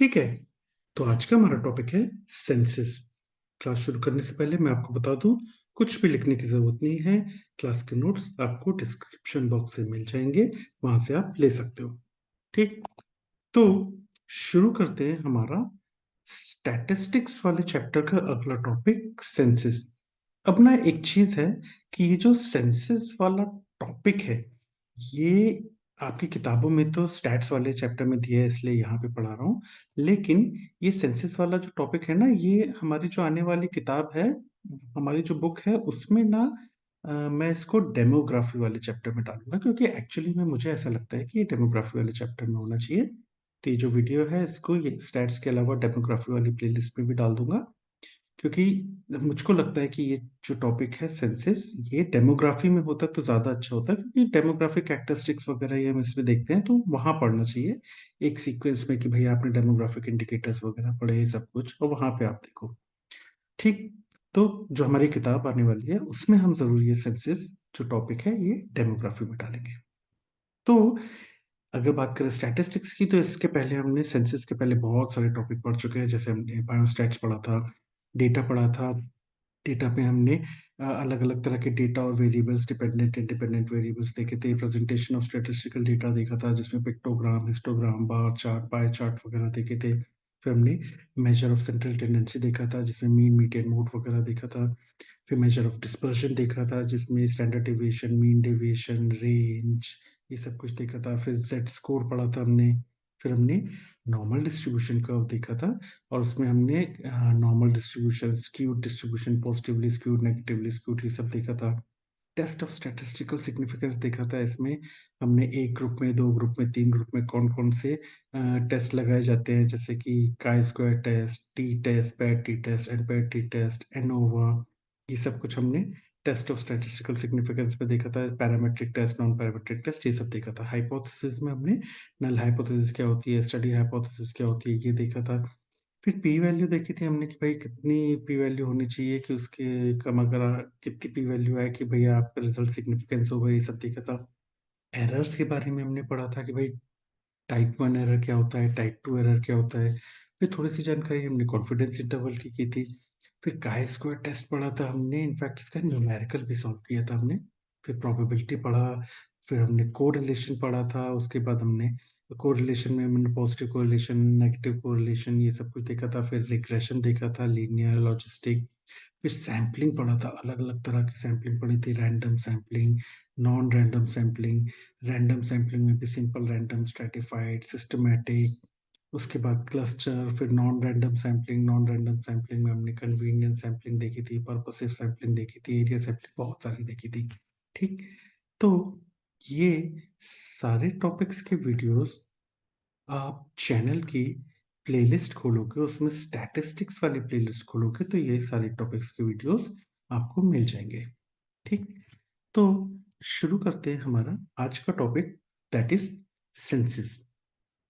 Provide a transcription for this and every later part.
ठीक है। तो आज का हमारा टॉपिक है सेंसस। क्लास शुरू करने से पहले मैं आपको बता दूं, कुछ भी लिखने की जरूरत नहीं है। क्लास के नोट्स आपको डिस्क्रिप्शन बॉक्स से मिल जाएंगे, वहां से आप ले सकते हो। ठीक। तो शुरू करते हैं हमारा स्टैटिस्टिक्स वाले चैप्टर का अगला टॉपिक, सेंसस। अब ना एक चीज है कि ये जो सेंसस वाला टॉपिक है, ये आपकी किताबों में तो स्टैट्स वाले चैप्टर में दिया है, इसलिए यहाँ पे पढ़ा रहा हूँ। लेकिन ये सेंसस वाला जो टॉपिक है ना, ये हमारी जो आने वाली किताब है, हमारी जो बुक है, उसमें ना मैं इसको डेमोग्राफी वाले चैप्टर में डालूंगा, क्योंकि एक्चुअली में मुझे ऐसा लगता है कि ये डेमोग्राफी वाले चैप्टर में होना चाहिए। तो ये जो वीडियो है, इसको ये स्टैट्स के अलावा डेमोग्राफी वाली प्लेलिस्ट में भी डाल दूंगा, क्योंकि मुझको लगता है कि ये जो टॉपिक है सेंसस, ये डेमोग्राफी में होता तो ज्यादा अच्छा होता, क्योंकि डेमोग्राफिक कैरेक्टरिस्टिक्स वगैरह ये हम इसमें देखते हैं, तो वहां पढ़ना चाहिए एक सीक्वेंस में कि भाई आपने डेमोग्राफिक इंडिकेटर्स वगैरह पढ़े, ये सब कुछ, और वहां पे आप देखो। ठीक। तो जो हमारी किताब आने वाली है, उसमें हम जरूर ये सेंसस जो टॉपिक है, ये डेमोग्राफी में डालेंगे। तो अगर बात करें स्टैटिस्टिक्स की, तो इसके पहले हमने सेंसस के पहले बहुत सारे टॉपिक पढ़ चुके हैं। जैसे हमने बायोस्टैट्स पढ़ा था, डेटा पढ़ा था। डेटा पे हमने अलग अलग तरह के डेटा और वेरिएबल्स, डिपेंडेंट इंडिपेंडेंट वेरिएबल्स देखे थे। प्रेजेंटेशन ऑफ स्टैटिस्टिकल डेटा देखा था, जिसमें pictogram, histogram, bar chart, pie chart वगैरह देखे थे। फिर हमने मेजर ऑफ सेंट्रल टेंडेंसी देखा था, जिसमें मीन, मीडियन, मोड वगैरह देखा था। फिर मेजर ऑफ डिस्पर्शन देखा था, जिसमें standard deviation, mean deviation, range, ये सब कुछ देखा था। फिर जेड स्कोर पढ़ा था हमने। फिर हमने नॉर्मल डिस्ट्रीब्यूशन कर्व देखा था, और उसमें हमने normal distribution, skewed distribution, positively skewed, negatively skewed, ये सब देखा था। टेस्ट ऑफ स्टैटिस्टिकल सिग्निफिकेंस देखा था। इसमें हमने एक ग्रुप में, दो ग्रुप में, तीन ग्रुप में कौन कौन से टेस्ट लगाए जाते हैं, जैसे कि chi square test, T test, paired T test, and paired T test, ANOVA, ये सब कुछ हमने टेस्ट ऑफ स्टैटिस्टिकल सिग्निफिकेंस पे देखा था। Parametric test, non parametric test, ये सब देखा था। हाइपोथेसिस में हमने नल हाइपोथेसिस क्या होती है, स्टडी हाइपोथेसिस क्या होती है, ये देखा था। फिर पी वैल्यू देखी थी हमने कि भाई कितनी पी वैल्यू होनी चाहिए कि उसके कम, अगर कितनी पी वैल्यू है कि भाई आपका रिजल्ट सिग्निफिकेंस होगा, ये सब देखा था। एरर्स के बारे में हमने पढ़ा था कि भाई टाइप 1 एरर क्या होता है, टाइप 2 एरर क्या होता है। फिर थोड़ी सी जानकारी हमने कॉन्फिडेंस इंटरवल की थी। फिर काई स्क्वायर टेस्ट पढ़ा था हमने, इनफैक्ट इसका न्यूमेरिकल भी सॉल्व किया था हमने। फिर प्रोबेबिलिटी पढ़ा। फिर हमने कोरिलेशन पढ़ा था। उसके बाद हमने कोरिलेशन में हमने पॉजिटिव कोरिलेशन, नेगेटिव कोरिलेशन, ये सब कुछ देखा था। फिर रिग्रेशन देखा था, लीनियर, लॉजिस्टिक। फिर सैम्पलिंग पढ़ा था, अलग अलग तरह की सैम्पलिंग पढ़ी थी, random sampling, non random sampling. Random sampling में भी सिंपल रैंडम, स्ट्रेटिफाइड, सिस्टमैटिक, उसके बाद क्लस्टर। फिर non random sampling, non random sampling में हमने कन्वीनियंट सैम्पलिंग देखी थी, पर्पसिव सैम्पलिंग देखी थी, एरिया सैम्पलिंग बहुत सारी देखी थी। ठीक। तो ये सारे टॉपिक्स के वीडियोस आप चैनल की प्लेलिस्ट खोलोगे, उसमें स्टैटिस्टिक्स वाली प्लेलिस्ट खोलोगे, तो ये सारे टॉपिक्स के वीडियोस आपको मिल जाएंगे। ठीक। तो शुरू करते हैं हमारा आज का टॉपिक, दैट इज सेंसस।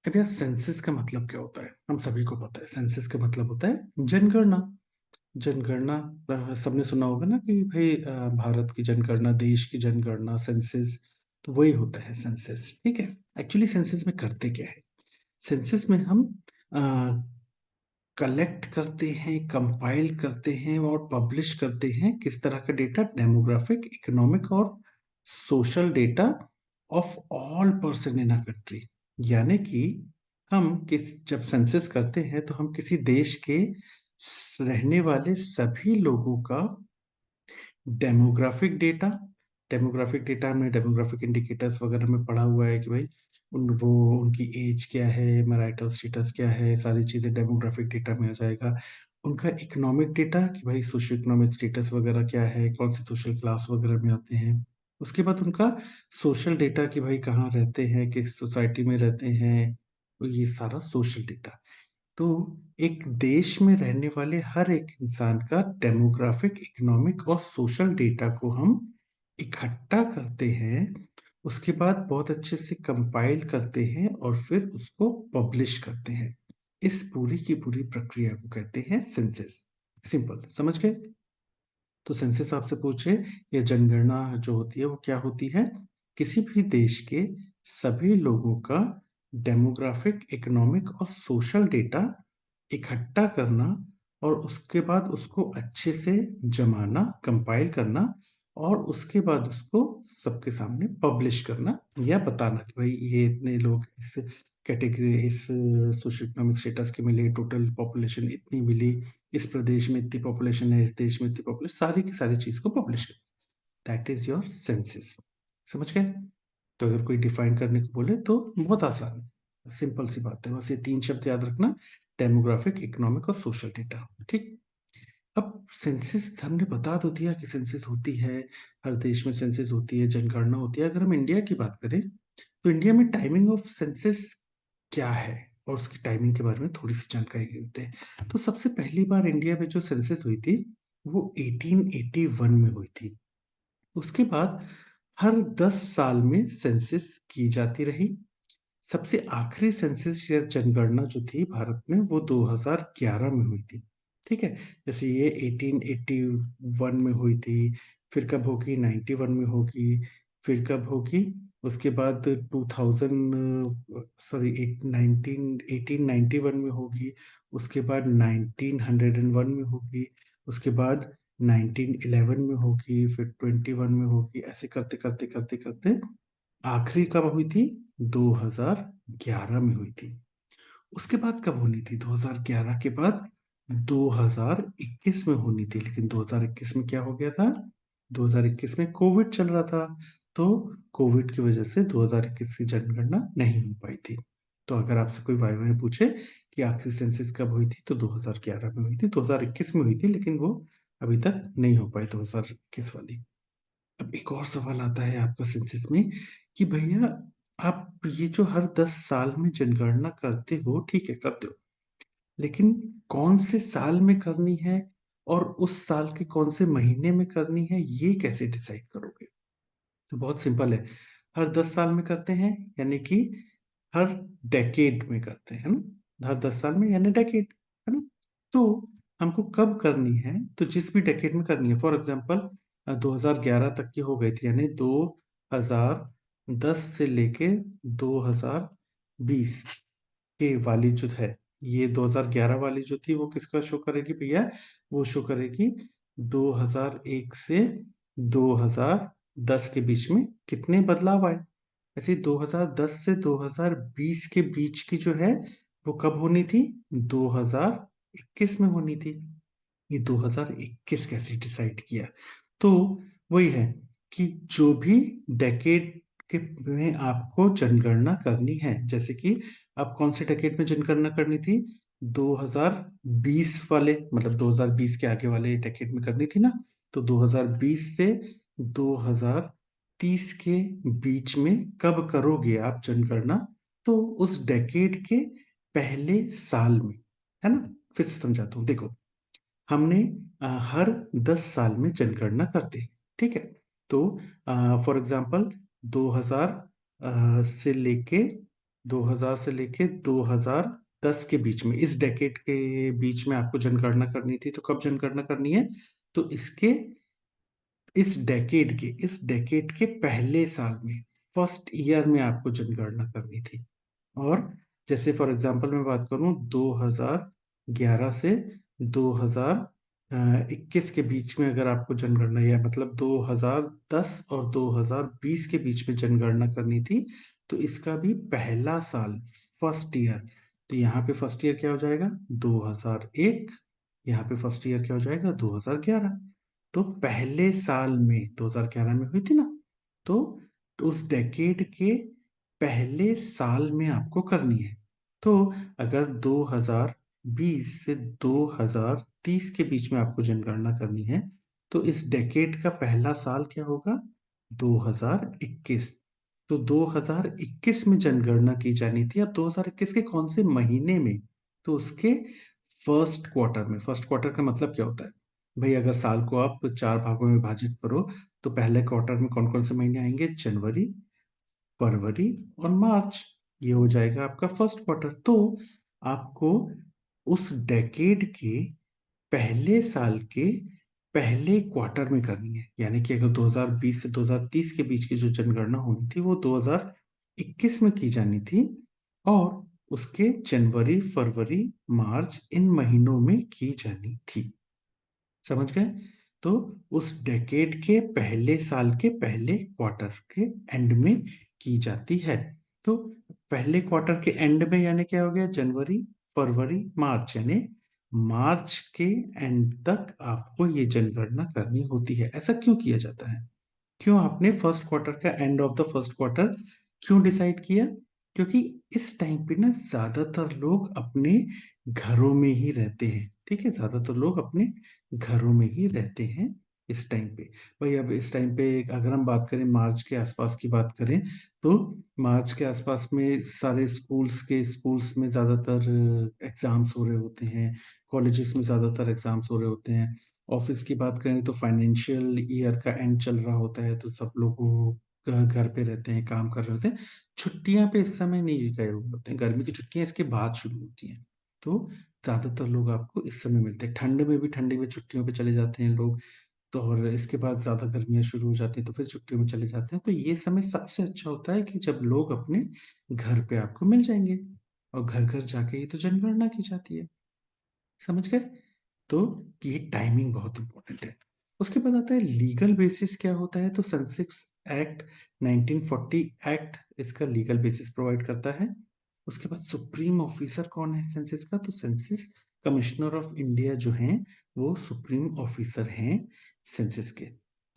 अब यार, सेंसस का मतलब क्या होता है, हम सभी को पता है। सेंसस का मतलब होता है जनगणना। जनगणना सबने सुना होगा ना कि भाई भारत की जनगणना, देश की जनगणना, सेंसस, तो वही होता है सेंसस। ठीक है। एक्चुअली सेंसस में करते क्या है, सेंसस में हम कलेक्ट करते हैं, कंपाइल करते हैं और पब्लिश करते हैं किस तरह का डेटा, डेमोग्राफिक, इकोनॉमिक और social data of all person in a country. यानी कि हम किस जब सेंसस करते हैं, तो हम किसी देश के रहने वाले सभी लोगों का डेमोग्राफिक डेटा, डेमोग्राफिक डेटा में डेमोग्राफिक इंडिकेटर्स वगैरह में पढ़ा हुआ है कि भाई उनकी एज क्या है, मैरिटल स्टेटस क्या है, सारी चीजें डेमोग्राफिक डेटा में आ जाएगा। उनका इकोनॉमिक डेटा कि भाई सोशल इकोनॉमिक स्टेटस वगैरह क्या है, कौन से सोशल क्लास वगैरह में आते हैं। उसके बाद उनका सोशल डेटा कि भाई कहाँ रहते हैं, किस सोसाइटी में रहते हैं, तो ये सारा सोशल डेटा। तो एक देश में रहने वाले हर एक इंसान का डेमोग्राफिक, इकोनॉमिक और सोशल डेटा को हम इकट्ठा करते हैं। उसके बाद बहुत अच्छे से कंपाइल करते हैं और फिर उसको पब्लिश करते हैं। इस पूरी की पूरी प्रक्रिया को कहते हैं सेंसस। सिंपल, समझ गए? तो सेंसस आपसे पूछे, या जनगणना जो होती है वो क्या होती है, किसी भी देश के सभी लोगों का डेमोग्राफिक, इकोनॉमिक और सोशल डेटा इकट्ठा करना और उसके बाद उसको अच्छे से जमाना, कंपाइल करना और उसके बाद उसको सबके सामने पब्लिश करना या बताना कि भाई ये इतने लोग इस कैटेगरी, इस सोशल इकोनॉमिक स्टेटस के मिले, टोटल पॉपुलेशन इतनी मिली, इस प्रदेश में इतनी पॉपुलेशन है, इस देश में इतनी पॉपुलेशन, सारी की सारी चीज को पब्लिश कर, दैट इज योर सेंसिस। समझ गए? तो अगर कोई डिफाइन करने को बोले तो बहुत आसान है, सिंपल सी बात है, बस ये 3 शब्द याद रखना, डेमोग्राफिक, इकोनॉमिक और सोशल डेटा। ठीक। अब सेंसिस हमने बता तो दिया कि सेंसिस होती है, हर देश में सेंसिस होती है, जनगणना होती है। अगर हम इंडिया की बात करें तो इंडिया में टाइमिंग ऑफ सेंसिस क्या है और उसकी टाइमिंग के बारे में थोड़ी सी जानकारी लेते हैं। तो सबसे पहली बार इंडिया में जो सेंसिस हुई थी वो 1881 में हुई थी। उसके बाद हर 10 साल में सेंसिस की जाती रही। सबसे आखिरी सेंसस या जनगणना जो थी भारत में वो 2011 में हुई थी। ठीक है, जैसे ये 1881 में हुई थी, फिर कब होगी 91 में होगी, फिर कब होगी उसके बाद 1891 में होगी, उसके बाद 1901 में होगी, उसके बाद 1911 में होगी, फिर 21 में होगी, ऐसे करते करते करते करते आखिरी कब हुई थी? 2011 में हुई थी। उसके बाद कब होनी थी? 2011 के बाद 2021 में होनी थी, लेकिन 2021 में क्या हो गया था? 2021 में कोविड चल रहा था, तो कोविड की वजह से 2021 की जनगणना नहीं हो पाई थी। तो अगर आपसे कोई वाई वाई पूछे कि आखिरी सेंसस कब हुई थी, तो 2011 में हुई थी, 2021 में हुई थी, लेकिन वो अभी तक नहीं हो पाई 2021 वाली। अब एक और सवाल आता है आपका सेंसस में कि भैया आप ये जो हर 10 साल में जनगणना करते हो, ठीक है करते हो, लेकिन कौन से साल में करनी है और उस साल के कौन से महीने में करनी है, ये कैसे डिसाइड करोगे? तो बहुत सिंपल है, हर 10 साल में करते हैं, यानी कि हर डेकेड में करते हैं ना, हर 10 साल में यानी डेकेड, है ना। तो हमको कब करनी है? तो जिस भी डेकेड में करनी है, फॉर एग्जांपल 2011 तक की हो गई थी, यानी 2010 से लेके 2020 के वाली जो है, ये 2011 वाली जो थी वो किसका शो करेगी भैया? वो शो करेगी 2001 से 2010 के बीच में कितने बदलाव आए। ऐसे 2010 से 2020 के बीच की जो है वो कब होनी थी? 2021 में होनी थी। ये 2021 कैसे डिसाइड किया? तो वही है कि जो भी डेकेड के में आपको जनगणना करनी है, जैसे कि आप कौन से डेकेड में जनगणना करनी थी? 2020 वाले, मतलब 2020 के आगे वाले डेकेड में करनी थी ना। तो 2020 से 2030 के बीच में कब करोगे आप जनगणना? तो उस डेकेड के पहले साल में, है ना। फिर से समझाता हूँ, देखो हमने हर 10 साल में जनगणना करते हैं, ठीक है। तो फॉर एग्जांपल 2000 से लेके 2000 से लेके 2010 के बीच में, इस डेकेड के बीच में आपको जनगणना करनी थी, तो कब जनगणना करनी है? तो इस डेकेड के पहले साल में, फर्स्ट ईयर में आपको जनगणना करनी थी। और जैसे फॉर एग्जांपल मैं बात करूं 2011 से 2021 के बीच में अगर आपको जनगणना, या मतलब 2010 और 2020 के बीच में जनगणना करनी थी, तो इसका भी पहला साल, फर्स्ट ईयर, तो यहाँ पे फर्स्ट ईयर क्या हो जाएगा? 2001। यहाँ पे फर्स्ट ईयर क्या हो जाएगा? 2011। तो पहले साल में 2011 में हुई थी ना, तो उस डेकेड के पहले साल में आपको करनी है। तो अगर 2020 से 2030 के बीच में आपको जनगणना करनी है, तो इस डेकेड का पहला साल क्या होगा? 2021। तो 2021 में जनगणना की जानी थी। अब 2021 के कौन से महीने में? तो उसके फर्स्ट क्वार्टर में। फर्स्ट क्वार्टर का मतलब क्या होता है भाई? अगर साल को आप 4 भागों में विभाजित करो, तो पहले क्वार्टर में कौन कौन से महीने आएंगे? जनवरी, फरवरी और मार्च। ये हो जाएगा आपका फर्स्ट क्वार्टर। तो आपको उस डेकेड के पहले साल के पहले क्वार्टर में करनी है, यानी कि अगर 2020 से 2030 के बीच की जो जनगणना होनी थी वो 2021 में की जानी थी, और उसके जनवरी, फरवरी, मार्च इन महीनों में की जानी थी। समझ गए? तो उस डेकेड के पहले साल के पहले क्वार्टर के एंड में की जाती है। तो पहले क्वार्टर के एंड में यानी क्या हो गया, जनवरी, फरवरी, मार्च, यानी मार्च के एंड तक आपको ये जनगणना करनी होती है। ऐसा क्यों किया जाता है? क्यों आपने फर्स्ट क्वार्टर का, end of the first quarter क्यों डिसाइड किया? क्योंकि इस टाइम पे ना ज्यादातर लोग अपने घरों में ही रहते हैं। ठीक है, ज्यादातर लोग अपने घरों में ही रहते हैं इस टाइम पे। भाई अब इस टाइम पे अगर हम बात करें, मार्च के आसपास की बात करें, तो मार्च के आसपास में सारे स्कूल्स में ज्यादातर एग्जाम्स हो रहे होते हैं, कॉलेजेस में ज्यादातर एग्जाम्स हो रहे होते हैं। ऑफिस की बात करें तो फाइनेंशियल ईयर का एंड चल रहा होता है, तो सब लोग घर पे रहते हैं, काम कर रहे होते हैं। छुट्टियां पे इस समय नहीं गए हुए होते हैं, गर्मी की छुट्टियां इसके बाद शुरू होती हैं। तो ज्यादातर लोग आपको इस समय मिलते हैं। ठंडी में छुट्टियों पे चले जाते हैं लोग। तो और इसके बाद ज्यादा गर्मियां शुरू हो जाती हैं, तो फिर छुट्टियों में चले जाते हैं। तो ये समय सबसे अच्छा होता है कि जब लोग अपने घर पे आपको मिल जाएंगे, और घर घर जाके ही तो जनगणना की जाती है। समझ गए? तो ये टाइमिंग बहुत इंपॉर्टेंट है। उसके बाद आता है लीगल बेसिस क्या होता है। तो सेंसेक्स एक्ट 1940 एक्ट इसका लीगल बेसिस प्रोवाइड करता है। उसके बाद सुप्रीम ऑफिसर कौन है सेंसस का? तो सेंसस कमिश्नर ऑफ इंडिया जो हैं, वो सुप्रीम ऑफिसर हैं सेंसस के।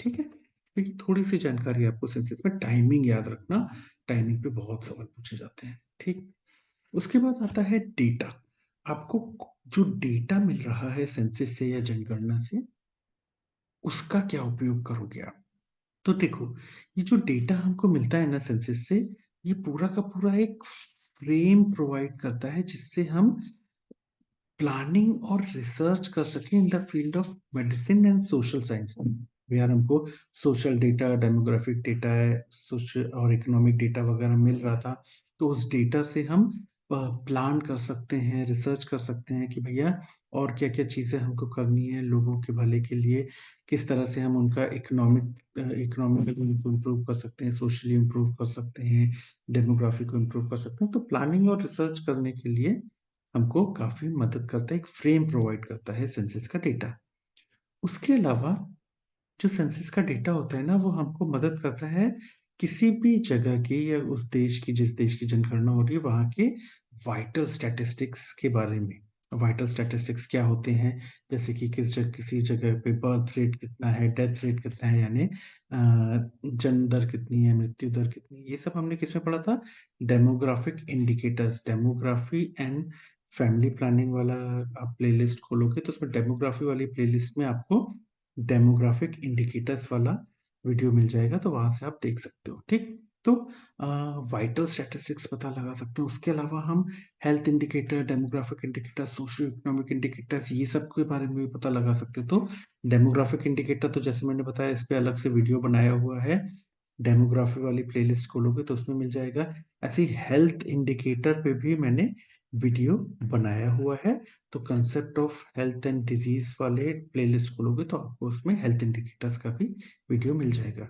ठीक है, तो ये थोड़ी सी जानकारी आपको सेंसस में। टाइमिंग याद रखना, टाइमिंग पे बहुत सवाल पूछे जाते हैं। ठीक, उसके बाद आता है डेटा। आपको जो डेटा मिल रहा है सेंसस से या जनगणना से, उसका क्या उपयोग करोगे आप? तो देखो, ये जो डेटा हमको मिलता है ना सेंसस से, ये पूरा का पूरा एक फ्रेम प्रोवाइड करता है जिससे हम प्लानिंग और रिसर्च कर सकें in the field of medicine and social science. यार हमको सोशल डेटा, डेमोग्राफिक डेटा है, सोशल और इकोनॉमिक डेटा वगैरह मिल रहा था। तो उस डेटा से हम प्लान कर सकते हैं, रिसर्च कर सकते हैं कि भैया और क्या क्या चीज़ें हमको करनी है लोगों के भले के लिए, किस तरह से हम उनका इकोनॉमिकली इम्प्रूव कर सकते हैं, सोशली इम्प्रूव कर सकते हैं, डेमोग्राफी को इम्प्रूव कर सकते हैं। तो प्लानिंग और रिसर्च करने के लिए हमको काफी मदद करता है, एक फ्रेम प्रोवाइड करता है सेंसस का डेटा। उसके अलावा जो सेंसस का डेटा होता है ना, वो हमको मदद करता है किसी भी जगह की या उस देश की, जिस देश की जनगणना हो रही है, वहां के वाइटल स्टैटिस्टिक्स के बारे में। वाइटल स्टैटिस्टिक्स क्या होते हैं? जैसे कि किसी जगह पे बर्थ रेट कितना है, डेथ रेट कितना है, यानी जन्म दर कितनी है, मृत्यु दर कितनी है, ये सब हमने किसमें पढ़ा था? Demographic indicators. Demography and family planning वाला आप प्लेलिस्ट खोलोगे तो उसमें डेमोग्राफी वाली प्लेलिस्ट में आपको डेमोग्राफिक इंडिकेटर्स वाला वीडियो मिल जाएगा, तो वहां से आप देख सकते हो। ठीक, तो वाइटल स्टैटिस्टिक्स पता लगा सकते हैं। उसके अलावा हम health indicator, demographic indicator, socio economic indicators, ये सब के बारे में भी पता लगा सकते हैं। तो डेमोग्राफिक इंडिकेटर तो जैसे मैंने बताया, इस पे अलग से वीडियो बनाया हुआ है, डेमोग्राफी वाली प्लेलिस्ट खोलोगे तो उसमें मिल जाएगा। ऐसे ही हेल्थ इंडिकेटर पे भी मैंने वीडियो बनाया हुआ है। तो concept of health and disease वाले प्लेलिस्ट खोलोगे तो आपको उसमें हेल्थ इंडिकेटर्स का भी वीडियो मिल जाएगा।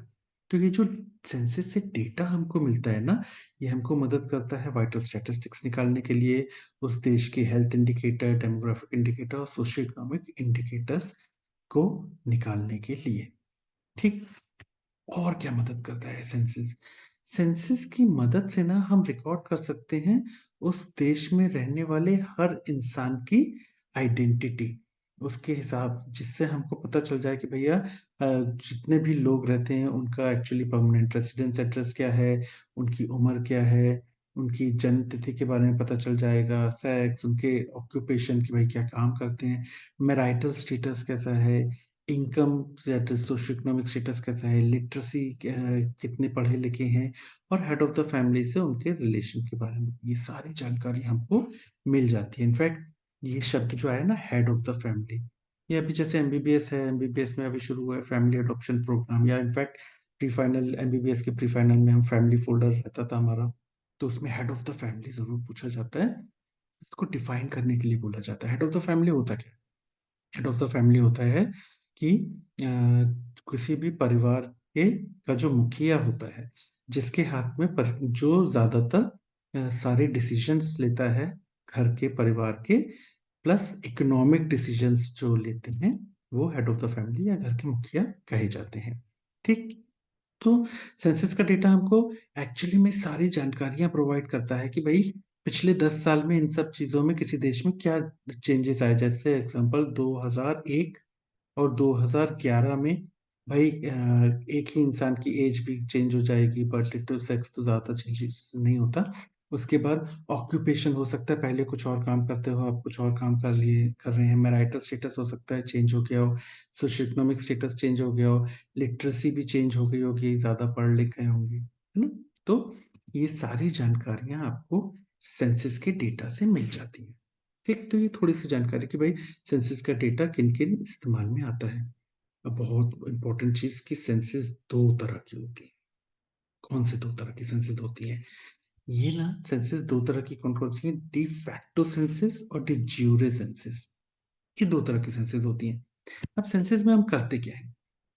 तो ये जो सेंसस से डेटा हमको मिलता है ना, ये हमको मदद करता है वाइटल स्टैटिस्टिक्स निकालने के लिए, उस देश के हेल्थ इंडिकेटर, डेमोग्राफिक इंडिकेटर और सोशियो इकोनॉमिक इंडिकेटर्स को निकालने के लिए। ठीक, और क्या मदद करता है सेंसस? सेंसस की मदद से ना हम रिकॉर्ड कर सकते हैं उस देश में रहने वाले हर इंसान की आइडेंटिटी, उसके हिसाब, जिससे हमको पता चल जाए कि भैया जितने भी लोग रहते हैं उनका एक्चुअली परमानेंट रेसिडेंस एड्रेस क्या है, उनकी उम्र क्या है, उनकी जन्म तिथि के बारे में पता चल जाएगा, सेक्स, उनके ऑक्यूपेशन की, भाई क्या काम करते हैं, मैरिटल स्टेटस कैसा है, income status, socio economic status कैसा है, लिटरेसी कितने पढ़े लिखे हैं, और हेड ऑफ द फैमिली से उनके रिलेशन के बारे में ये सारी जानकारी हमको मिल जाती है। इनफैक्ट ये शब्द जो आया ना, हेड ऑफ द फैमिली, ये अभी जैसे एमबीबीएस है, एमबीबीएस में अभी शुरू हुआ है फैमिली एडॉप्शन प्रोग्राम, या इनफैक्ट प्री फाइनल, एमबीबीएस के प्री फाइनल में हम फैमिली फोल्डर रहता था हमारा, तो उसमें हेड ऑफ द फैमिली जरूर पूछा जाता है। इसको डिफाइन करने के लिए बोला जाता है। हेड ऑफ द फैमिली होता क्या है? हेड ऑफ द फैमिली होता है कि किसी भी परिवार के का जो मुखिया होता है, जिसके हाथ में जो ज्यादातर सारे डिसीजंस लेता है घर के परिवार के, प्लस इकोनॉमिक डिसीजंस जो लेते हैं वो हेड ऑफ द फैमिली या घर के मुखिया कहे जाते हैं। ठीक, तो सेंसस का डेटा हमको एक्चुअली में सारी जानकारियां प्रोवाइड करता है कि भाई पिछले 10 साल में इन सब चीजों में किसी देश में क्या चेंजेस आए। जैसे एग्जांपल 2001 और 2011 में भाई एक ही इंसान की एज भी चेंज हो जाएगी, बट टू सेक्स तो ज्यादा चेंजेस नहीं होता। उसके बाद ऑक्यूपेशन हो सकता है, पहले कुछ और काम करते हो, आप कुछ और काम कर रहे हैं। मैरिटल स्टेटस हो सकता है चेंज हो गया हो, सोशियो इकोनॉमिक स्टेटस चेंज हो गया हो, लिटरेसी भी चेंज हो गई होगी, ज्यादा पढ़ लिख गए होंगे, है ना। तो ये सारी जानकारियां आपको सेंसस के डेटा से मिल जाती हैं। ठीक, तो ये थोड़ी सी जानकारी कि भाई सेंसस का डेटा किन किन इस्तेमाल में आता है। अब बहुत इंपॉर्टेंट चीज कि सेंसस दो तरह की होती है। कौन से दो तरह की सेंसस होती है? ये ना सेंसस दो तरह की कौन कौन सी है? डी फैक्टो सेंसस और डी ज्यूरे सेंसस। ये दो तरह की सेंसस होती हैं। अब सेंसस में हम करते क्या है?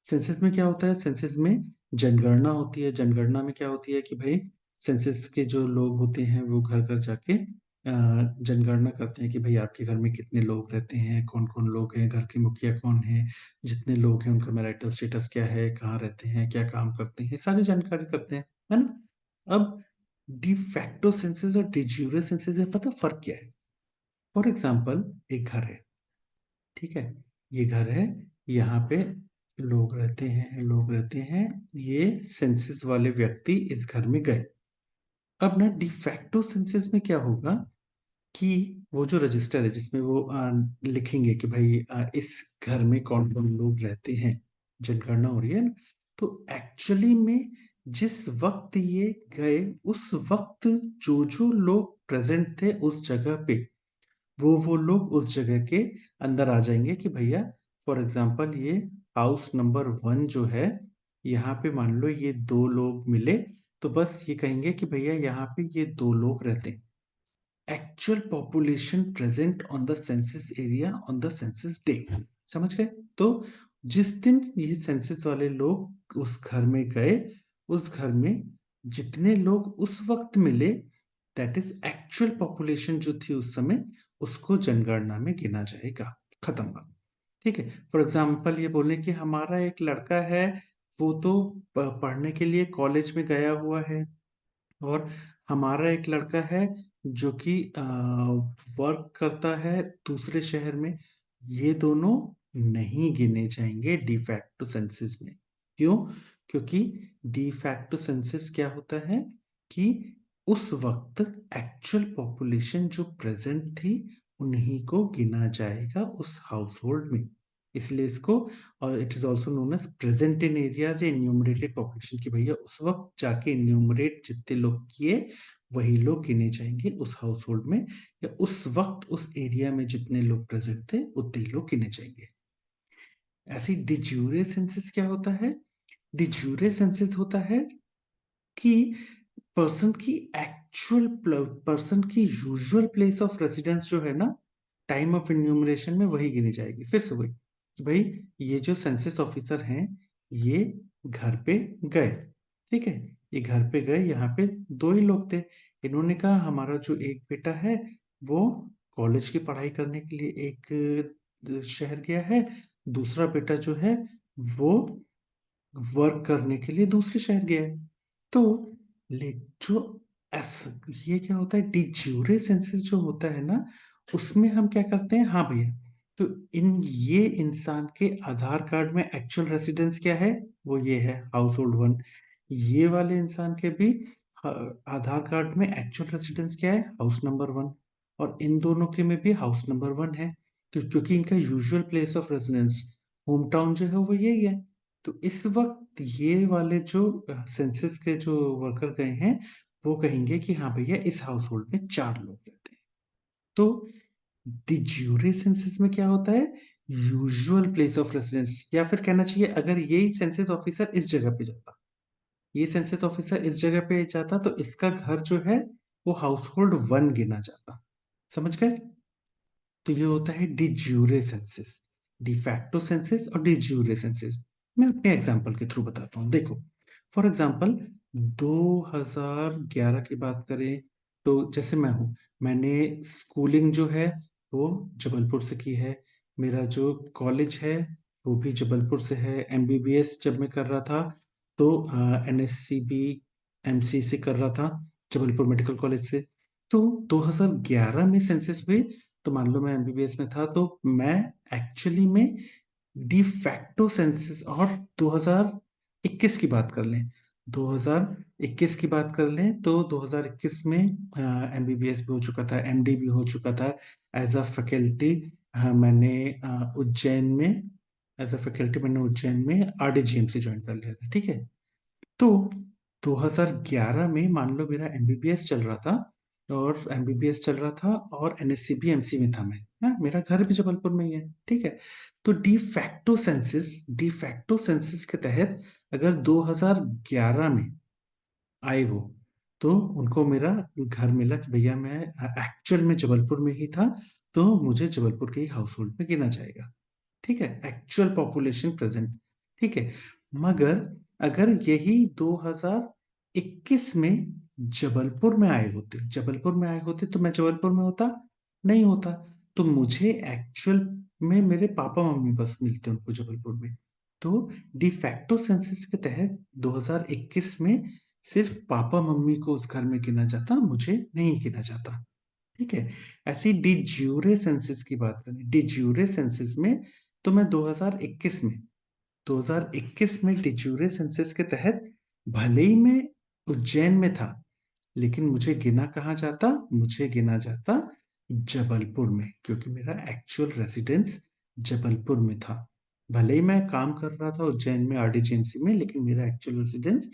सेंसस में क्या होता है? सेंसस में जनगणना होती है। जनगणना में क्या होती है कि भाई सेंसस के जो लोग होते हैं वो घर घर जाके जनगणना करते हैं कि भाई आपके घर में कितने लोग रहते हैं, कौन कौन लोग हैं, घर के मुखिया कौन है, जितने लोग हैं उनका मैरिटल स्टेटस क्या है, कहाँ रहते हैं, क्या काम करते हैं, सारी जानकारी करते हैं, है ना। अब डी फैक्टो सेंसस और डी ज्यूरे सेंसस में पता फर्क क्या है? फॉर एग्जाम्पल एक घर है, ठीक है, ये घर है, यहाँ पे लोग रहते हैं, ये सेंसस वाले व्यक्ति इस घर में गए। अब ना डिफैक्टो सेंसस में क्या होगा कि वो जो रजिस्टर है जिसमें वो लिखेंगे कि भाई इस घर में कौन कौन लोग रहते हैं, जनगणना हो रही है ना। तो एक्चुअली में जिस वक्त ये गए उस वक्त जो जो लोग प्रेजेंट थे उस जगह पे, वो लोग उस जगह के अंदर आ जाएंगे कि भैया फॉर एग्जाम्पल ये हाउस नंबर 1 जो है, यहाँ पे मान लो ये दो लोग मिले, तो बस ये कहेंगे कि भैया यहाँ पे ये दो लोग रहते हैं। Actual population present on the census area on the census day. समझ गए? तो जिस दिन ये सेंसस वाले लोग उस घर में गए, उस घर में जितने लोग उस वक्त मिले, दैट इज एक्चुअल पॉपुलेशन जो थी उस समय, उसको जनगणना में गिना जाएगा। खत्म बात। ठीक है, फॉर एग्जाम्पल ये बोले कि हमारा एक लड़का है, वो तो पढ़ने के लिए कॉलेज में गया हुआ है, और हमारा एक लड़का है जो कि वर्क करता है दूसरे शहर में, ये दोनों नहीं गिने जाएंगे डिफैक्टो सेंसस में। क्यों? क्योंकि डिफैक्टो सेंसस क्या होता है कि उस वक्त एक्चुअल पॉपुलेशन जो प्रेजेंट थी उन्हीं को गिना जाएगा उस हाउस होल्ड में। इसलिए इसको, और it is also known as present in areas enumerated population, की भैया उस वक्त जाके इन्यूमरेट जितने लोग किए वही लोग गिने जाएंगे उस हाउस होल्ड में, या उस वक्त उस एरिया में जितने लोग प्रेजेंट थे उतने ही लोग गिने जाएंगे। ऐसी डिज्यूरे सेंसस क्या होता है? डिज्यूरे सेंसस होता है कि पर्सन की एक्चुअल पर्सन की यूजुअल प्लेस ऑफ रेसिडेंस जो है ना, टाइम ऑफ इन्यूमरेशन में वही गिनी जाएगी। फिर से वही कि भाई ये जो सेंसस ऑफिसर हैं ये घर पे गए, ठीक है, ये घर पे गए, यहाँ पे दो ही लोग थे। इन्होंने कहा हमारा जो एक बेटा है वो कॉलेज की पढ़ाई करने के लिए एक शहर गया है, दूसरा बेटा जो है वो वर्क करने के लिए दूसरे शहर गया है। तो ले जो ऐसा, ये क्या होता है, डिज्यूरे सेंसस जो होता है ना, उसमें हम क्या करते हैं, हाँ भैया, तो इन ये इंसान के आधार कार्ड में एक्चुअल रेसिडेंस क्या है, वो ये है हाउस होल्ड 1। ये वाले इंसान के भी आधार कार्ड में एक्चुअल रेसिडेंस क्या है, हाउस नंबर 1। और इन दोनों के में भी हाउस नंबर 1 है। तो क्योंकि इनका usual place of residence, home town जो है वो यही है, तो इस वक्त ये वाले जो सेंसस के जो वर्कर गए हैं वो कहेंगे कि हाँ भैया इस हाउस होल्ड में 4 लोग रहते हैं। तो द ज्यूरे सेंसस में क्या होता है, यूजुअल प्लेस ऑफ रेसिडेंस, या फिर कहना चाहिए अगर यही सेंसस ऑफिसर इस जगह पे जाता, ये सेंसस ऑफिसर इस जगह पे जाता तो इसका घर जो है वो हाउस होल्ड 1 गिना जाता। समझ गए? तो ये होता है डी ज्यूरे सेंसस, डिफैक्टो सेंसस और डी ज्यूरे सेंसस। मैं अपने एग्जांपल के थ्रू बताता हूँ। देखो, फॉर एग्जांपल 2011 की बात करें तो जैसे मैं हूँ, मैंने स्कूलिंग जो है वो जबलपुर से की है। मेरा जो कॉलेज है वो भी जबलपुर से है। एमबीबीएस जब मैं कर रहा था तो एनएससीबी एमसी से कर रहा था, जबलपुर मेडिकल कॉलेज से। तो 2011 में सेंसस हुई, तो मान लो मैं एमबीबीएस में था, तो मैं एक्चुअली में डी फैक्टो सेंसस। और 2021 की बात कर लें, 2021 की बात कर लें तो 2021 में एमबीबीएस भी हो चुका था, एमडी भी हो चुका था एज अ फैकल्टी। मैंने उज्जैन में एज अ फैकल्टी मैंने उज्जैन में आरडीजीएम से ज्वाइन कर लिया था, ठीक है। तो 2011 में मान लो मेरा एमबीबीएस चल रहा था, और एमबीबीएस चल रहा था और एनएससी भी एमसी में था मैं। मेरा घर भी जबलपुर में ही है, ठीक है। तो डी फैक्टो सेंसस के तहत अगर 2011 में आए वो, तो उनको मेरा घर मिला कि भैया मैं एक्चुअल में जबलपुर में ही था, तो मुझे जबलपुर के ही हाउस होल्ड में गिना जाएगा, ठीक है, एक्चुअल पॉपुलेशन प्रेजेंट, ठीक है। मगर अगर यही 2021 में जबलपुर में आए होते, तो मैं जबलपुर में होता, नहीं होता। तो मुझे एक्चुअल में मेरे पापा मम्मी बस मिलते उनको जबलपुर में। तो डिफैक्टो सेंसस के तहत 2021 में सिर्फ पापा मम्मी को उस घर में गिना जाता, मुझे नहीं गिना जाता, ठीक है। ऐसी डिज्यूरे सेंसस की बात करें, डिज्यूरे सेंसस में तो मैं 2021 में डिज्यूरे सेंसस के तहत भले ही मैं उज्जैन में था, लेकिन मुझे गिना कहाँ जाता, मुझे गिना जाता जबलपुर में, क्योंकि मेरा एक्चुअल रेसिडेंस जबलपुर में था। भले ही मैं काम कर रहा था उज्जैन में आरडीजीएमसी में, लेकिन मेरा एक्चुअल रेसिडेंस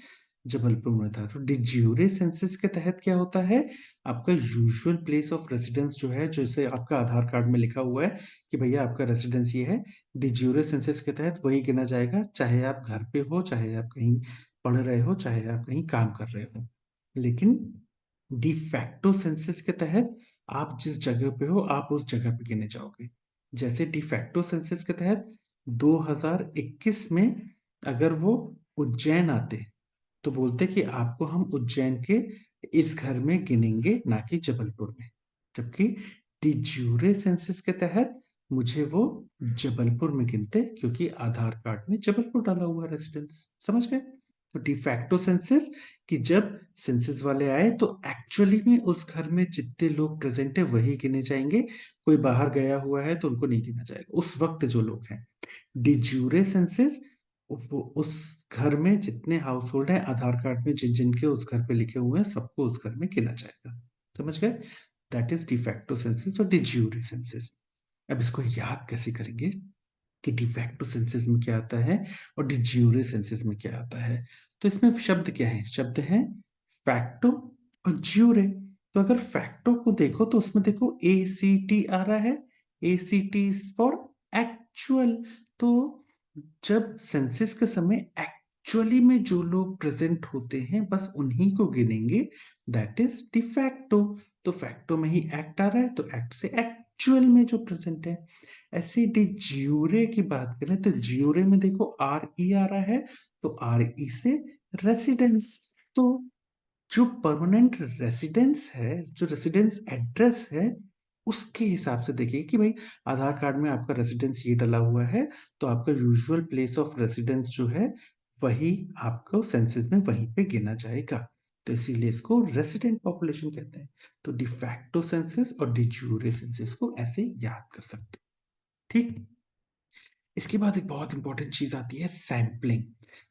जबलपुर में था। तो डिज्यूरे सेंसस के तहत क्या होता है, आपका यूजुअल प्लेस ऑफ रेसिडेंस जो है, जैसे आपका आधार कार्ड में लिखा हुआ है कि भैया आपका रेसिडेंस ये है, डिज्यूरे सेंसस के तहत वही गिना जाएगा, चाहे आप घर पे हो, चाहे आप कहीं पढ़ रहे हो, चाहे आप कहीं काम कर रहे हो। लेकिन डिफैक्टो सेंसस के तहत आप जिस जगह पे हो, आप उस जगह पे गिने जाओगे। जैसे डिफैक्टो सेंसस के तहत 2021 में अगर वो उज्जैन आते, तो बोलते कि आपको हम उज्जैन के इस घर में गिनेंगे, ना कि जबलपुर में। जबकि डिज्यूरे सेंसस के तहत मुझे वो जबलपुर में गिनते, क्योंकि आधार कार्ड में जबलपुर डाला हुआ रेसिडेंस। समझ गए? तो डिफैक्टो सेंसस कि जब सेंसस वाले आए तो एक्चुअली में उस घर में जितने लोग प्रेजेंट है वही गिने जाएंगे, कोई बाहर गया हुआ है तो उनको नहीं गिना जाएगा उस वक्त जो लोग हैं। डिज्यूरे सेंसस उस घर में जितने हाउस होल्ड है आधार कार्ड में जिन जिन के उस घर पे लिखे हुए हैं सबको उस घर में गिना जाएगा। समझ गए? दैट इज डिफैक्टो सेंसस और डिज्यूरे सेंसस। अब इसको याद कैसे करेंगे कि डिफैक्टो सेंसस में क्या आता है और डिज्यूरे सेंसस में क्या आता है। तो इसमें शब्द क्या है, शब्द है फैक्टो और ज्यूरे। तो अगर फैक्टो को देखो तो उसमें देखो ए सी टी आ रहा है, ए सी टी फॉर एक्चुअल। तो जब सेंसस के समय एक्चुअली में जो लोग प्रेजेंट होते हैं बस उन्हीं को गिनेंगे, दैट इज डिफैक्टो। तो फैक्टो में ही एक्ट आ रहा है, तो एक्ट से एक्चुअल में जो प्रेजेंट है। ऐसे डी ज्यूरे की बात करें तो ज्यूरे में देखो आर ई आ रहा है, तो आर ई से रेसिडेंस। तो जो परमानेंट रेसिडेंस है, जो रेसिडेंस एड्रेस है, उसके हिसाब से देखिए कि भाई आधार कार्ड में आपका रेसिडेंस ये डला हुआ है, तो आपका यूजुअल प्लेस ऑफ रेसिडेंस जो है वही आपको सेंसस में वहीं पे गिना जाएगा। तो इसीलिए इसको रेसिडेंट पॉपुलेशन कहते हैं। तो डिफैक्टो सेंसस और डिज्यूरे सेंसस को ऐसे याद कर सकते हैं, ठीक। इसके बाद एक बहुत इंपॉर्टेंट चीज आती है सैंपलिंग,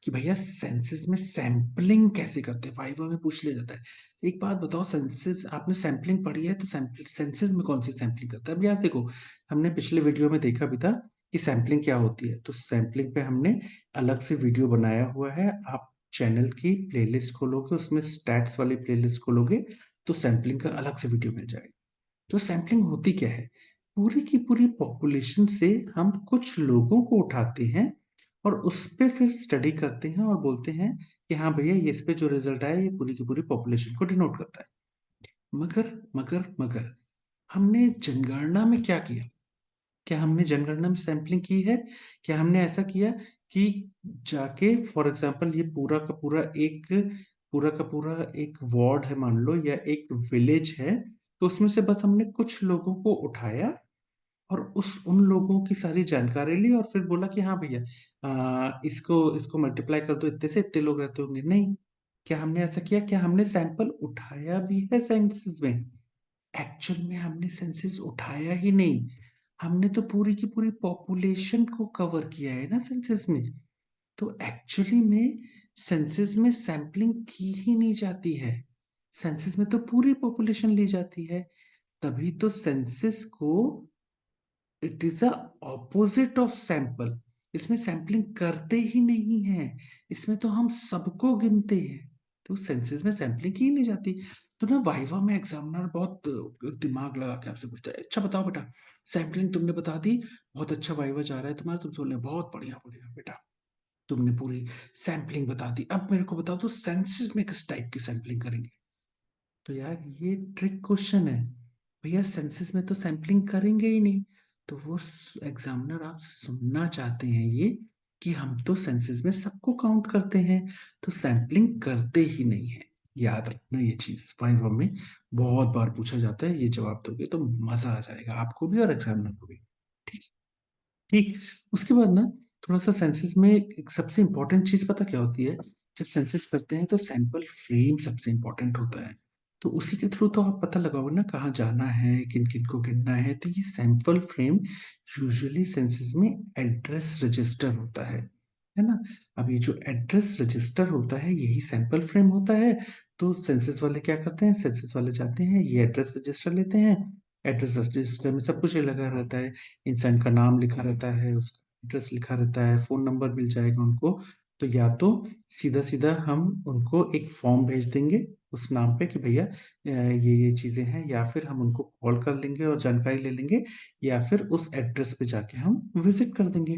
कि भैया सेंसस में सैंपलिंग कैसे करते हैं, वाइवा में पूछ लिया जाता है। एक बात बताओ, सेंसस आपने सैंपलिंग पढ़ी है तो सेंसस में कौन सी सैंपलिंग करता है। अब यार देखो, हमने पिछले वीडियो में देखा भी था कि सैंपलिंग क्या होती है, तो सैंपलिंग पे हमने अलग से वीडियो बनाया हुआ है। आप चैनल की प्लेलिस्ट खोलोगे, उसमें स्टैट्स वाली प्लेलिस्ट खोलोगे तो सैंपलिंग का अलग से वीडियो मिल जाएगा। तो सैंपलिंग होती क्या है, पूरी की पूरी पॉपुलेशन से हम कुछ लोगों को उठाते हैं और उस पे फिर स्टडी करते हैं और बोलते हैं कि हाँ भैया ये इस पे जो रिजल्ट आया ये पूरी की पूरी पॉपुलेशन को डिनोट करता है। मगर मगर मगर हमने जनगणना में क्या किया, क्या हमने जनगणना में सैंपलिंग की है, क्या हमने ऐसा किया कि जाके फॉर एग्जांपल ये पूरा का पूरा एक पूरा का पूरा एक वार्ड है मान लो, या एक विलेज है, तो उसमें से बस हमने कुछ लोगों को उठाया और उस उन लोगों की सारी जानकारी ली और फिर बोला कि हाँ भैया, इसको इसको मल्टीप्लाई कर दो, इतने से इतने लोग रहते होंगे। नहीं, क्या हमने ऐसा किया? क्या हमने सैंपल उठाया भी है सेंसस में? एक्चुअल में हमने सेंसस उठाया ही नहीं, हमने तो पूरी की पूरी पॉपुलेशन को कवर किया है ना सेंसस में। तो एक्चुअली में सेंसस में सैंपलिंग की ही नहीं जाती है, सेंसस में तो पूरी पॉपुलेशन ली जाती है। तभी तो सेंसस को it is a opposite of sample, इसमें सैंपलिंग करते ही नहीं है, इसमें तो हम सबको गिनते हैं। तो सेंसस में सैंपलिंग की ही नहीं जाती। तो ना वाइवा में एग्जामिनर बहुत दिमाग लगा के आपसे पूछता है, अच्छा बताओ बेटा, सैंपलिंग तुमने बता दी, बहुत अच्छा वाइवा जा रहा है तुम्हारा, तुम सुन ले, बहुत बढ़िया बढ़िया बेटा, तुमने पूरी सैंपलिंग बता दी। अब मेरे को बता दो सेंसस में किस टाइप की सैंपलिंग करेंगे। तो यार ये ट्रिक क्वेश्चन है, भैया सेंसस में तो सैंपलिंग करेंगे ही नहीं। तो वो एग्जामिनर आपसे सुनना चाहते हैं ये कि हम तो सेंसस में सबको काउंट करते हैं, तो सैंपलिंग करते ही नहीं है। याद रखना ये चीज वाइवा में बहुत बार पूछा जाता है, ये जवाब दोगे तो मजा आ जाएगा आपको भी और एग्जामिनर को भी। ठीक ठीक। उसके बाद ना थोड़ा सा सेंसस में एक सबसे इंपॉर्टेंट चीज पता क्या होती है? जब सेंसस करते हैं तो सैंपल फ्रेम सबसे इंपॉर्टेंट होता है। तो उसी के थ्रू तो आप पता लगाओ ना कहाँ जाना है, किन किन को गिनना है। तो ये सैंपल फ्रेम यूजुअली सेंसस में एड्रेस रजिस्टर होता है ना। अब ये जो एड्रेस रजिस्टर होता है यही सैंपल फ्रेम होता है। तो सेंसस वाले क्या करते हैं? सेंसस वाले जाते हैं, ये एड्रेस रजिस्टर लेते हैं। एड्रेस रजिस्टर में सब कुछ लगा रहता है, इंसान का नाम लिखा रहता है, उसका एड्रेस लिखा रहता है, फोन नंबर मिल जाएगा उनको। तो या तो सीधा सीधा हम उनको एक फॉर्म भेज देंगे उस नाम पे कि भैया ये चीजें हैं, या फिर हम उनको कॉल कर लेंगे और जानकारी ले लेंगे, या फिर उस एड्रेस पे जाके हम विजिट कर देंगे।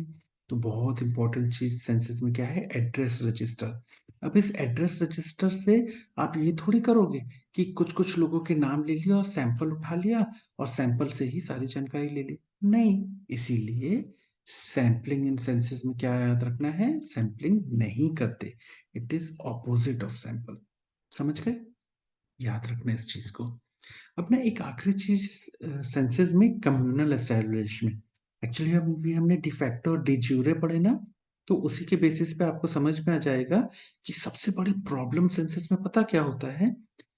तो बहुत इंपॉर्टेंट चीज सेंसस में क्या है? Address register. अब इस एड्रेस रजिस्टर से आप ये थोड़ी करोगे कि कुछ कुछ लोगों के नाम ले लिया और सैंपल उठा लिया और सैंपल से ही सारी जानकारी ले ली। नहीं, इसीलिए सैम्पलिंग इन सेंसेस में क्या याद रखना है? सैम्पलिंग नहीं करते, it is opposite of sample. समझ गए? याद रखना इस चीज को। अब ना एक आखिरी चीज सेंसेस में कम्युनल एस्टेब्लिशमेंट। एक्चुअली हम भी हमने डिफैक्टो और डिज्यूरे पढ़े ना, तो उसी के बेसिस पे आपको समझ में आ जाएगा कि सबसे बड़ी प्रॉब्लम सेंसस में पता क्या होता है।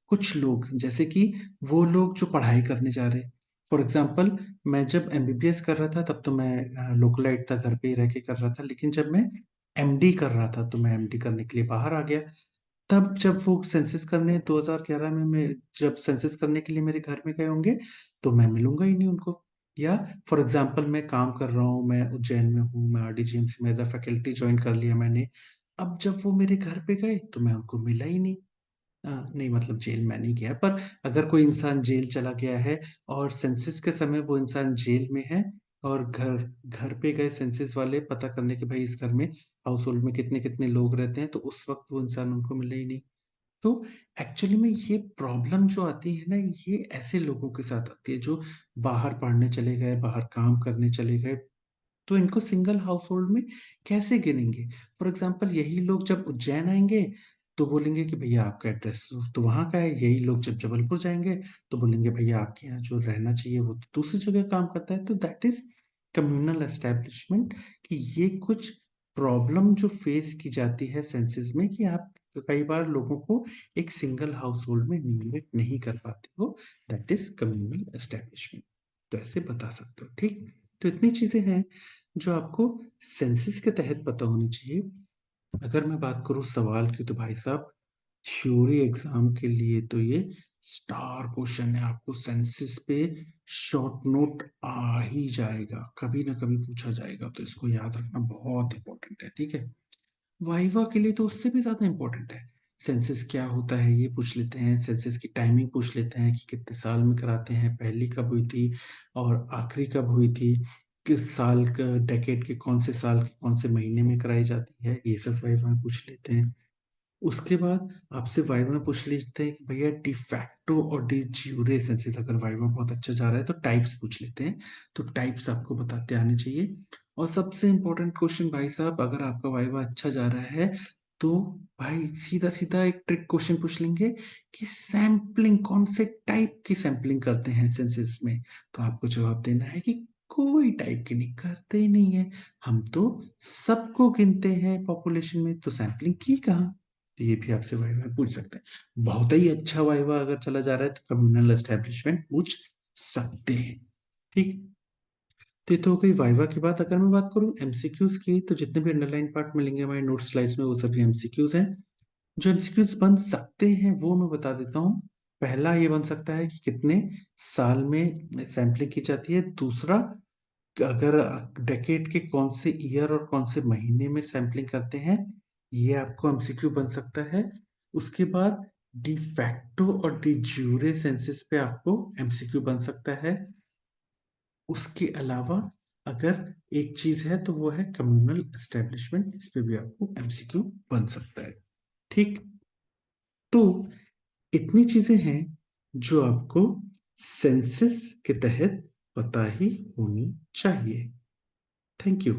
कुछ लोग जैसे कि वो लोग जो पढ़ाई करने जा रहे हैं, फॉर एग्जाम्पल मैं जब एमबीबीएस कर रहा था तब तो मैं लोकलाइट था, घर पे ही रह के कर रहा था। लेकिन जब मैं एमडी कर रहा था तो मैं एमडी करने के लिए बाहर आ गया। तब जब वो सेंसस करने 2011 में मैं जब सेंसस करने के लिए मेरे घर में गए होंगे, तो मैं मिलूंगा ही नहीं उनको। या फॉर एग्जांपल मैं काम कर रहा हूँ, मैं उज्जैन में हूँ, मैं आरडीजीएमसी में एज अ फैकल्टी ज्वाइन कर लिया मैंने। अब जब वो मेरे घर पे गए तो मैं उनको मिला ही नहीं। नहीं मतलब जेल में नहीं गया, पर अगर कोई इंसान जेल चला गया है और सेंसस के समय वो इंसान जेल में है, और घर घर पे गए सेंसस वाले पता करने के भाई इस घर में हाउस होल्ड में कितने कितने लोग रहते हैं, तो उस वक्त वो इंसान उनको मिले ही नहीं। तो एक्चुअली में ये प्रॉब्लम जो आती है ना, ये ऐसे लोगों के साथ आती है जो बाहर पढ़ने चले गए, बाहर काम करने चले गए। तो इनको सिंगल हाउस होल्ड में कैसे गिनेंगे? फॉर एग्जाम्पल यही लोग जब उज्जैन आएंगे तो बोलेंगे कि भैया आपका एड्रेस तो वहां का है। यही लोग जब जबलपुर जाएंगे तो बोलेंगे भैया आपके यहाँ जो रहना चाहिए वो तो दूसरी जगह काम करता है। तो दैट इज कम्युनल एस्टेब्लिशमेंट। कि ये कुछ प्रॉब्लम जो फेस की जाती है सेंसेस में, कि आप कई बार लोगों को एक सिंगल हाउस होल्ड में न्यूमरेट नहीं कर पाते हो, दैट इज कम्युनल एस्टेब्लिशमेंट। तो ऐसे बता सकते हो। ठीक। तो इतनी चीजें हैं जो आपको सेंसस के तहत पता होनी चाहिए। अगर मैं बात करूं सवाल की, तो भाई साहब थ्योरी एग्जाम के लिए तो ये स्टार क्वेश्चन है। आपको सेंसस पे शॉर्ट नोट आ ही जाएगा, कभी ना कभी पूछा जाएगा, तो इसको याद रखना बहुत इंपॉर्टेंट है। ठीक है। वाइवा के लिए तो उससे भी ज्यादा इंपॉर्टेंट है। सेंसस क्या होता है ये पूछ लेते हैं, सेंसस की टाइमिंग पूछ लेते हैं कि कितने साल में कराते हैं, पहली कब हुई थी और आखिरी कब हुई थी, किस साल का डेकेड के कौन से साल के कौन से महीने में कराई जाती है, ये सब वाइवा में पूछ लेते हैं। उसके बाद आपसे वाइवा में पूछ लेते हैं कि भैया डिफैक्टो और डी ज्यूरे सेंसेस, अगर वाइवा बहुत अच्छा जा रहा है तो टाइप्स पूछ लेते हैं। तो टाइप्स आपको बताते आने चाहिए। और सबसे इंपॉर्टेंट क्वेश्चन भाई साहब, अगर आपका वाइवा अच्छा जा रहा है तो भाई सीधा सीधा एक ट्रिक क्वेश्चन पूछ लेंगे कि सैम्पलिंग कौन से टाइप की सैम्पलिंग करते हैं सेंसस में, तो आपको जवाब देना है कि कोई टाइप की नहीं, करते ही नहीं है, हम तो सबको गिनते हैं पॉपुलेशन में, तो सैम्पलिंग की कहाँ। तो ये भी आपसे वाइवा पूछ सकते हैं। बहुत ही अच्छा वाइवा अगर चला जा रहा है तो कम्युनल एस्टेब्लिशमेंट पूछ सकते हैं। ठीक, तो ये तो हो गई वाइवा की बात। अगर मैं बात करूं एमसीक्यूज की, तो जितने भी अंडरलाइन पार्ट मिलेंगे हमारे नोट स्लाइड्स में वो सभी एमसीक्यूज हैं। जो एमसीक्यूज बन सकते हैं वो मैं बता देता हूँ। पहला ये बन सकता है कि कितने साल में सैंपलिंग की जाती है। दूसरा, अगर डेकेड के कौन से ईयर और कौन से महीने में सैंपलिंग करते हैं, ये आपको एमसीक्यू बन सकता है। उसके बाद डी फैक्टो और डी ज्यूरे सेंसस पे आपको एमसीक्यू बन सकता है। उसके अलावा अगर एक चीज है तो वो है कम्युनल एस्टेब्लिशमेंट, इस पे भी आपको एमसीक्यू बन सकता है। ठीक, तो इतनी चीजें हैं जो आपको सेंसस के तहत पता ही होनी चाहिए। Thank you.